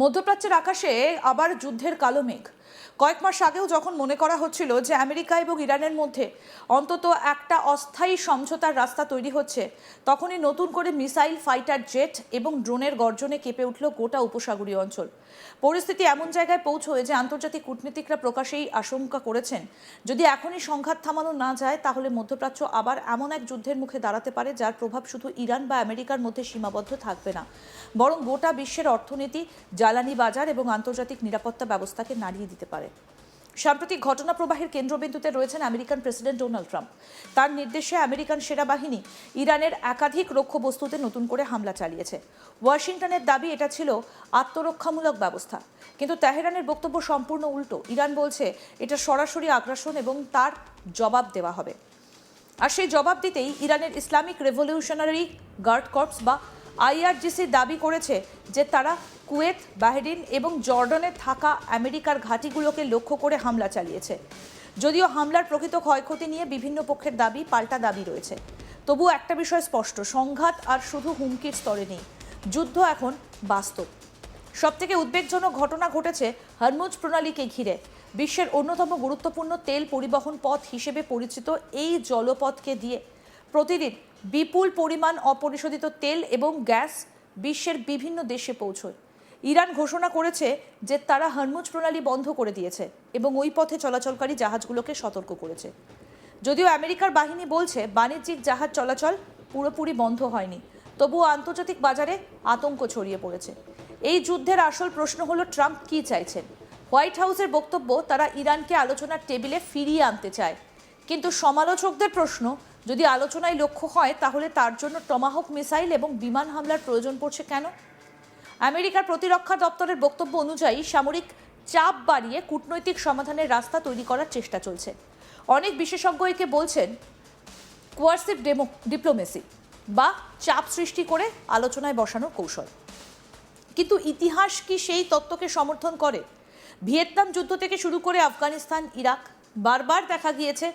মধ্যপ্রাচ্যের আকাশে আবার যুদ্ধের কালো মেঘ। কয়েক মাস আগেও যখন মনে করা হচ্ছিল যে আমেরিকা এবং ইরানের মধ্যে অন্তত একটা অস্থায়ী সমঝোতার রাস্তা তৈরি হচ্ছে, তখনই নতুন করে মিসাইল, ফাইটার জেট এবং ড্রোনের গর্জনে কেঁপে উঠল গোটা উপসাগরীয় অঞ্চল। পরিস্থিতি এমন জায়গায় পৌঁছয় যে আন্তর্জাতিক কূটনীতিকরা প্রকাশ্যেই আশঙ্কা করেছেন, যদি এখনই সংঘাত থামানো না যায় তাহলে মধ্যপ্রাচ্য আবার এমন এক যুদ্ধের মুখে দাঁড়াতে পারে যার প্রভাব শুধু ইরান বা আমেরিকার মধ্যে সীমাবদ্ধ থাকবে না, বরং গোটা বিশ্বের অর্থনীতি, জ্বালানি বাজার এবং আন্তর্জাতিক নিরাপত্তা ব্যবস্থাকে নাড়িয়ে দিতে পারে। সাম্প্রতিক ঘটনা প্রবাহের কেন্দ্রবিন্দুতে রয়েছেন আমেরিকান প্রেসিডেন্ট ডোনাল্ড ট্রাম্প। তার নির্দেশে আমেরিকান সেনাবাহিনী ইরানের একাধিক লক্ষ্যবস্তুতে নতুন করে হামলা চালিয়েছে। ওয়াশিংটনের দাবি এটা ছিল আত্মরক্ষামূলক ব্যবস্থা, কিন্তু তেহরানের বক্তব্য সম্পূর্ণ উল্টো। ইরান বলছে এটা সরাসরি আগ্রাসন এবং তার জবাব দেওয়া হবে। আর সেই জবাব দিতেই ইরানের ইসলামিক রেভলিউশনারি গার্ড কর্পস বা আইআরজিসি দাবি করেছে যে তারা কুয়েত, বাহরিন এবং জর্ডনে থাকা আমেরিকার ঘাঁটিগুলোকে লক্ষ্য করে হামলা চালিয়েছে। যদিও হামলার প্রকৃত ক্ষয়ক্ষতি নিয়ে বিভিন্ন পক্ষের দাবি পাল্টা দাবি রয়েছে, তবুও একটা বিষয় স্পষ্ট, সংঘাত আর শুধু হুমকির স্তরে নেই, যুদ্ধ এখন বাস্তব। সবথেকে উদ্বেগজনক ঘটনা ঘটেছে হরমুজ প্রণালীকে ঘিরে। বিশ্বের অন্যতম গুরুত্বপূর্ণ তেল পরিবহন পথ হিসেবে পরিচিত এই জলপথকে দিয়ে প্রতিদিন বিপুল পরিমাণ অপরিশোধিত তেল এবং গ্যাস বিশ্বের বিভিন্ন দেশে পৌঁছয়। ইরান ঘোষণা করেছে যে তারা হরমুজ প্রণালী বন্ধ করে দিয়েছে এবং ওই পথে চলাচলকারী জাহাজগুলোকে সতর্ক করেছে। যদিও আমেরিকার বাহিনী বলছে বাণিজ্যিক জাহাজ চলাচল পুরোপুরি বন্ধ হয়নি, তবুও আন্তর্জাতিক বাজারে আতঙ্ক ছড়িয়ে পড়েছে। এই যুদ্ধের আসল প্রশ্ন হলো ট্রাম্প কী চাইছেন। হোয়াইট হাউসের বক্তব্য, তারা ইরানকে আলোচনার টেবিলে ফিরিয়ে আনতে চায়, কিন্তু সমালোচকদের প্রশ্ন, যদি আলোচনায় লক্ষ্য হয় তাহলে তার জন্য টমাহক মিসাইল এবং বিমান হামলার প্রয়োজন পড়ছে কেন? আমেরিকার প্রতিরক্ষা দপ্তরের বক্তব্য অনুযায়ী সামরিক চাপ বাড়িয়ে কূটনৈতিক সমাধানের রাস্তা তৈরি করার চেষ্টা চলছে। অনেক বিশেষজ্ঞ একে বলছেন কোয়ার্সিভ ডিপ্লোমেসি বা চাপ সৃষ্টি করে আলোচনায় বসানোর কৌশল। কিন্তু ইতিহাস কি সেই তত্ত্বকে সমর্থন করে? ভিয়েতনাম যুদ্ধ থেকে শুরু করে আফগানিস্তান, ইরাক, বারবার দেখা গিয়েছে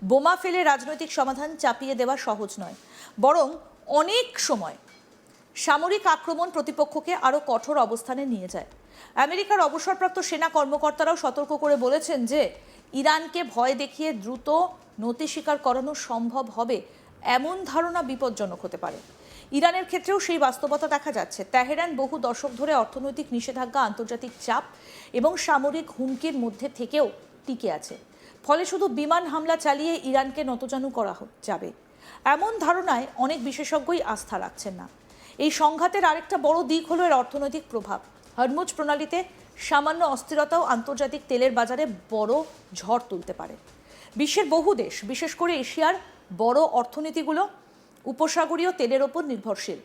বোমা ফেলে রাজনৈতিক সমাধান চাপিয়ে দেওয়া সহজ নয়, বরং অনেক সময় সামরিক আক্রমণ প্রতিপক্ষকে আরও কঠোর অবস্থানে নিয়ে যায়। আমেরিকার অবসরপ্রাপ্ত সেনা কর্মকর্তারাও সতর্ক করে বলেছেন যে ইরানকে ভয় দেখিয়ে দ্রুত নতি স্বীকার করানো সম্ভব হবে এমন ধারণা বিপজ্জনক হতে পারে। ইরানের ক্ষেত্রেও সেই বাস্তবতা দেখা যাচ্ছে। তেহরান বহু দশক ধরে অর্থনৈতিক নিষেধাজ্ঞা, আন্তর্জাতিক চাপ এবং সামরিক হুমকির মধ্যে থেকেও টিকে আছে। ফলে শুধু বিমান হামলা চালিয়ে ইরানকে নতজানু করা যাবে এমন ধারণায় অনেক বিশেষজ্ঞই আস্থা রাখছেন না। এই সংঘাতের আরেকটা বড় দিক হলো এর অর্থনৈতিক প্রভাব। হরমুজ প্রণালীতে সামান্য অস্থিরতাও আন্তর্জাতিক তেলের বাজারে বড় ঝড় তুলতে পারে। বিশ্বের বহু দেশ, বিশেষ করে এশিয়ার বড় অর্থনীতিগুলো উপসাগরীয় তেলের ওপর নির্ভরশীল।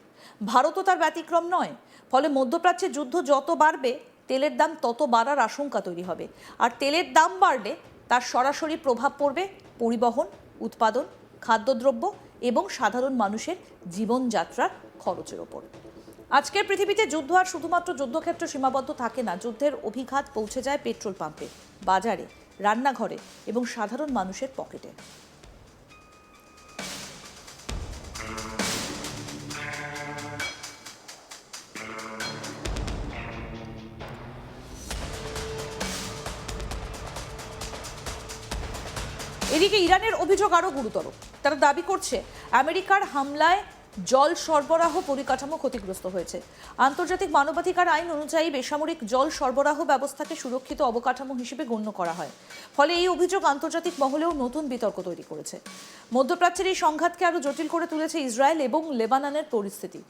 ভারতও তার ব্যতিক্রম নয়। ফলে মধ্যপ্রাচ্যে যুদ্ধ যত বাড়বে তেলের দাম তত বাড়ার আশঙ্কা তৈরি হবে। আর তেলের দাম বাড়লে তার সরাসরি প্রভাব পড়বে পরিবহন, উৎপাদন, খাদ্যদ্রব্য এবং সাধারণ মানুষের জীবনযাত্রার খরচের ওপর। আজকের পৃথিবীতে যুদ্ধ আর শুধুমাত্র যুদ্ধক্ষেত্র সীমাবদ্ধ থাকে না। যুদ্ধের অভিঘাত পৌঁছে যায় পেট্রোল পাম্পে, বাজারে, রান্নাঘরে এবং সাধারণ মানুষের পকেটে। এদিকে ইরানের অভিযোগ আরও গুরুতর। তারা দাবি করছে আমেরিকার হামলায় জল সরবরাহ পরিকাঠামো ক্ষতিগ্রস্ত হয়েছে। আন্তর্জাতিক মানবাধিকার আইন অনুযায়ী বেসামরিক জল সরবরাহ ব্যবস্থাকে সুরক্ষিত অবকাঠামো হিসেবে গণ্য করা হয়। ফলে এই অভিযোগ আন্তর্জাতিক মহলেও নতুন বিতর্ক তৈরি করেছে। মধ্যপ্রাচ্যের এই সংঘাতকে আরও জটিল করে তুলেছে ইসরায়েল এবং লেবাননের পরিস্থিতি।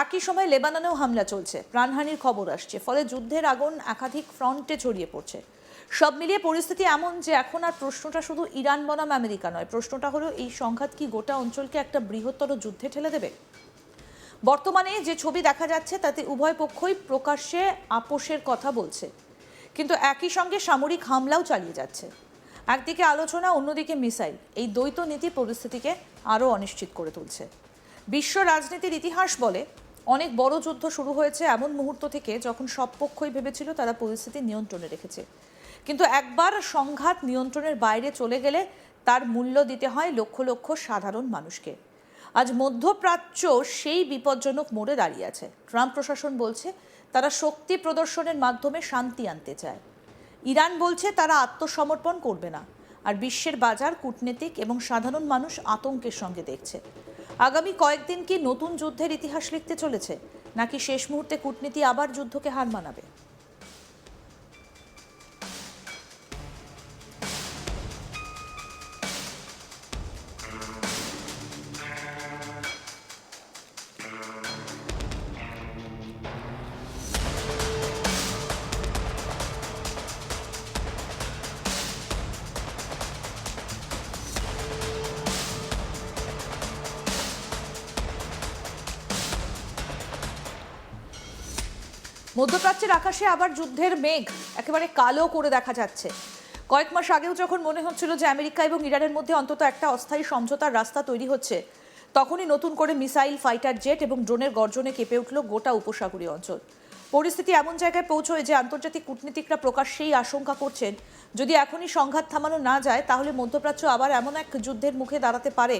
একই সময় লেবাননেও হামলা চলছে, প্রাণহানির খবর আসছে। ফলে যুদ্ধের আগুন একাধিক ফ্রন্টে ছড়িয়ে পড়ছে। সব মিলিয়ে পরিস্থিতি এমন যে এখন আর প্রশ্নটা শুধু ইরান বনাম আমেরিকা নয়, প্রশ্নটা হলো এই সংঘাত কি গোটা অঞ্চলকে একটা বৃহত্তর যুদ্ধে ঠেলে দেবে? বর্তমানে যে ছবি দেখা যাচ্ছে তাতে উভয় পক্ষই প্রকাশ্যে আপোষের কথা বলছে, কিন্তু একই সঙ্গে সামরিক হামলাও চালিয়ে যাচ্ছে। একদিকে আলোচনা, অন্যদিকে মিসাইল। এই দ্বৈত নীতি পরিস্থিতিকে আরও অনিশ্চিত করে তুলছে। বিশ্ব রাজনীতির ইতিহাস বলে অনেক বড় যুদ্ধ শুরু হয়েছে এমন মুহূর্ত থেকে যখন সব পক্ষই ভেবেছিল তারা পরিস্থিতি নিয়ন্ত্রণে রেখেছে, কিন্তু একবার সংঘাত নিয়ন্ত্রণের বাইরে চলে গেলে তার মূল্য দিতে হয় লক্ষ লক্ষ সাধারণ মানুষকে। আজ মধ্যপ্রাচ্য সেই বিপজ্জনক মোড়ে দাঁড়িয়ে আছে। ট্রাম্প প্রশাসন বলছে তারা শক্তি প্রদর্শনের মাধ্যমে শান্তি আনতে চায়। ইরান বলছে তারা আত্মসমর্পণ করবে না, আর বিশ্বের বাজার, কূটনীতিক এবং সাধারণ মানুষ আতঙ্কের সঙ্গে দেখছে। আগামী কয়েকদিন কি নতুন যুদ্ধের ইতিহাস লিখতে চলেছে, নাকি শেষ মুহূর্তে কূটনীতি আবার যুদ্ধকে হার মানাবে? মধ্যপ্রাচ্যের আকাশে আবার যুদ্ধের মেঘ একেবারে কালো করে দেখা যাচ্ছে। কয়েক মাস আগেও যখন মনে হচ্ছিল যে আমেরিকা এবং ইরানের মধ্যে অন্তত একটা অস্থায়ী সমঝোতার রাস্তা তৈরি হচ্ছে, তখনই নতুন করে মিসাইল, ফাইটার জেট এবং ড্রোনের গর্জনে কেঁপে উঠল গোটা উপসাগরীয় অঞ্চল। পরিস্থিতি এমন জায়গায় পৌঁছয় যে আন্তর্জাতিক কূটনীতিকরা প্রকাশ্যেই আশঙ্কা করছেন, যদি এখনই সংঘাত থামানো না যায় তাহলে মধ্যপ্রাচ্য আবার এমন এক যুদ্ধের মুখে দাঁড়াতে পারে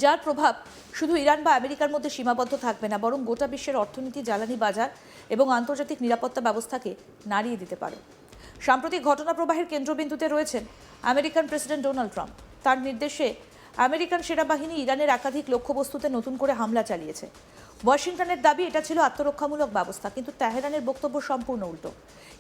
যার প্রভাব শুধু ইরান বা আমেরিকার মধ্যে সীমাবদ্ধ থাকবে না, বরং গোটা বিশ্বের অর্থনীতি, জ্বালানি বাজার এবং আন্তর্জাতিক নিরাপত্তা ব্যবস্থাকে নাড়িয়ে দিতে পারে। সাম্প্রতিক ঘটনা প্রবাহের কেন্দ্রবিন্দুতে রয়েছেন আমেরিকান প্রেসিডেন্ট ডোনাল্ড ট্রাম্প। তার নির্দেশে আমেরিকান সেনাবাহিনী ইরানের একাধিক লক্ষ্যবস্তুতে নতুন করে হামলা চালিয়েছে। ওয়াশিংটনের দাবি এটা ছিল আত্মরক্ষামূলক ব্যবস্থা, কিন্তু তেহরানের বক্তব্য সম্পূর্ণ উল্টো।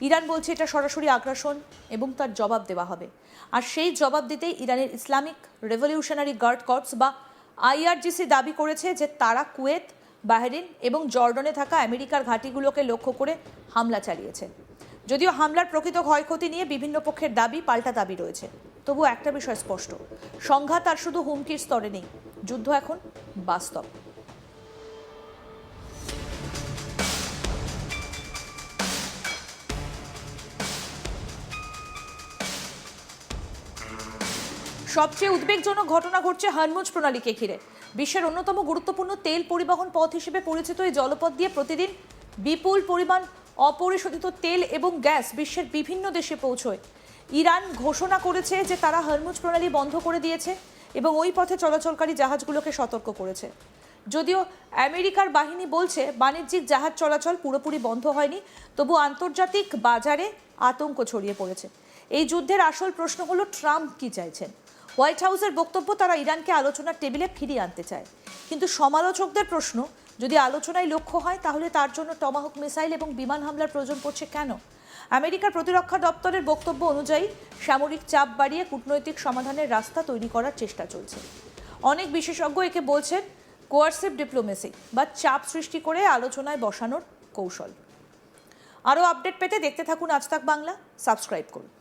ইরান বলছে এটা সরাসরি আগ্রাসন এবং তার জবাব দেওয়া হবে। আর সেই জবাব দিতেই ইরানের ইসলামিক রেভলিউশনারি গার্ড কর্পস বা IRGC দাবি করেছে যে তারা কুয়েত, বাহরিন এবং জর্ডনে থাকা আমেরিকার ঘাঁটিগুলোকে লক্ষ্য করে হামলা চালিয়েছে। যদিও হামলার প্রকৃত ক্ষয়ক্ষতি নিয়ে বিভিন্ন পক্ষের দাবি পাল্টা দাবি রয়েছে, তবু একটা বিষয় স্পষ্ট, সংঘাত আর শুধু হুমকির স্তরে নেই, যুদ্ধ এখন বাস্তব। সবচেয়ে উদ্বেগজনক ঘটনা ঘটছে হরমুজ প্রণালীকে ঘিরে। বিশ্বের অন্যতম গুরুত্বপূর্ণ তেল পরিবহন পথ হিসেবে পরিচিত এই জলপথ দিয়ে প্রতিদিন বিপুল পরিমাণ অপরিশোধিত তেল এবং গ্যাস বিশ্বের বিভিন্ন দেশে পৌঁছয়। ইরান ঘোষণা করেছে যে তারা হরমুজ প্রণালী বন্ধ করে দিয়েছে এবং ওই পথে চলাচলকারী জাহাজগুলোকে সতর্ক করেছে। যদিও আমেরিকার বাহিনী বলছে বাণিজ্যিক জাহাজ চলাচল পুরোপুরি বন্ধ হয়নি, তবু আন্তর্জাতিক বাজারে আতঙ্ক ছড়িয়ে পড়েছে। এই যুদ্ধের আসল প্রশ্ন হলো ট্রাম্প কি চাইছেন। হোয়াইট হাউসের বক্তব্য তারা ইরানকে আলোচনার টেবিলে ফিরিয়ে আনতে চায়, কিন্তু সমালোচকদের প্রশ্ন, যদি আলোচনায় লক্ষ্য হয় তাহলে তার জন্য টমাহক মিসাইল এবং বিমান হামলার প্রয়োজন পড়ছে কেন? আমেরিকার প্রতিরক্ষা দপ্তরের বক্তব্য অনুযায়ী সামরিক চাপ বাড়িয়ে কূটনৈতিক সমাধানের রাস্তা তৈরি করার চেষ্টা চলছে। অনেক বিশেষজ্ঞ একে বলছেন কোয়ারসিভ ডিপ্লোমেসি বা চাপ সৃষ্টি করে আলোচনায় বসানোর কৌশল। আরও আপডেট পেতে দেখতে থাকুন আজ তাক বাংলা, সাবস্ক্রাইব করুন।